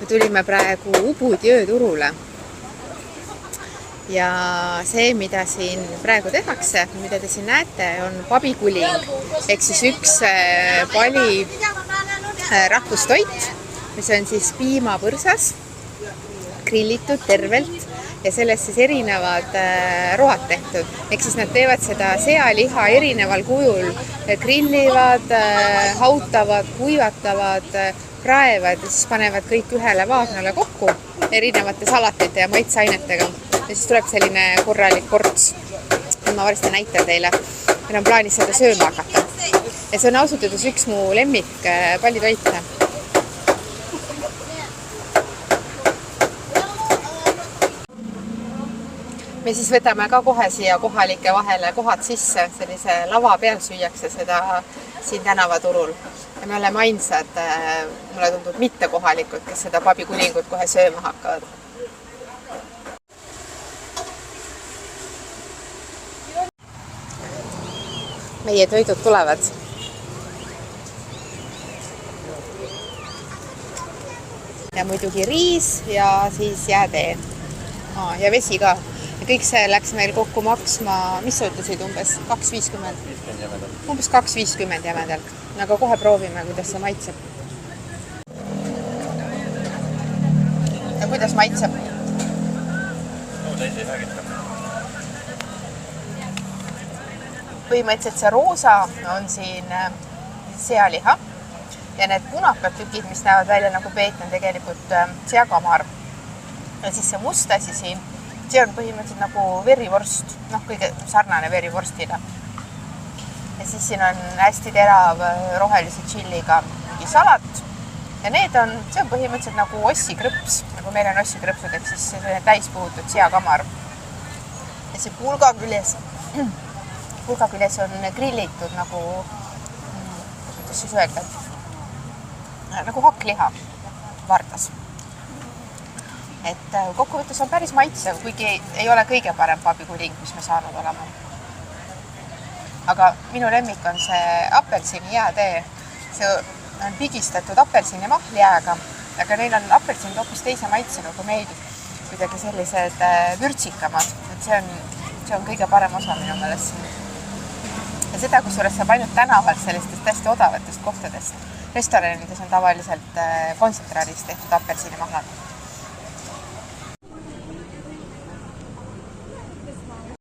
tulime praegu Ubudi ööturule. Ja see, mida siin praegu tehakse, mida te siin näete, on pabikuling. Ehk siis üks Pali rahvustoit, mis on siis piimapõrsas, grillitud tervelt ja sellest siis erinevad road tehtud. Ehk siis nad teevad seda sealiha erineval kujul, grillivad, hautavad, kuivatavad, praevad ja siis panevad kõik ühele vaadnale kokku erinevate salatite ja maitseainetega. Ja siis tuleb selline korralik korts. Ma varsti näitan teile. Meil on plaanis seda sööma hakata. Ja see on ausalt öeldes üks mu lemmik Pali toite. Me siis võtame ka kohe siia kohalike vahele kohad sisse. Sellise lava peal süüakse seda siin tänavaturul. Ja me oleme ainsad, mulle tundub mitte kohalikud, kes seda pabikulingut kohe sööma hakkavad. Meie toidud tulevad. Ja muidugi riis ja siis jäätee. Ja vesi ka. Ja kõik see läks meil kokku maksma, mis sa ütlesid, umbes 2,50? Umbes 2,50 jämedalt. Aga kohe proovime, kuidas see maitseb. Ja kuidas maitseb? Põhimõtteliselt see roosa on siin sealiha ja need punakad tükid, mis näevad välja nagu peet, on tegelikult seakamar. Ja siis see must asi siin, see on põhimõtteliselt nagu verivorst, kõige sarnane verivorstile. Ja siis siin on hästi terav rohelise tšilliga salat ja see on põhimõtteliselt nagu ossikrõps, nagu meil on ossikrõpsud, ehk siis see täispuhutud seakamar. Ja see pulga küljes on grillitud nagu, kuidas siis öelda, nagu hakkliha vardas. Et kokkuvõttes on päris maitsev, kuigi ei ole kõige parem pabikuling, mis me saanud olema. Aga minu lemmik on see apelsini jäätee. See on pigistatud apelsini mahljääga, aga neil on apelsinid hoopis teise maitsega kui meil, kuidagi sellised vürtsikamad. Et see on kõige parem osa minu meelest siin. Ja seda, kusjuures saab ainult tänavalt sellistest hästi odavatest kohtadest. Restoranides on tavaliselt kontsentraadist tehtud apelsini mahlad.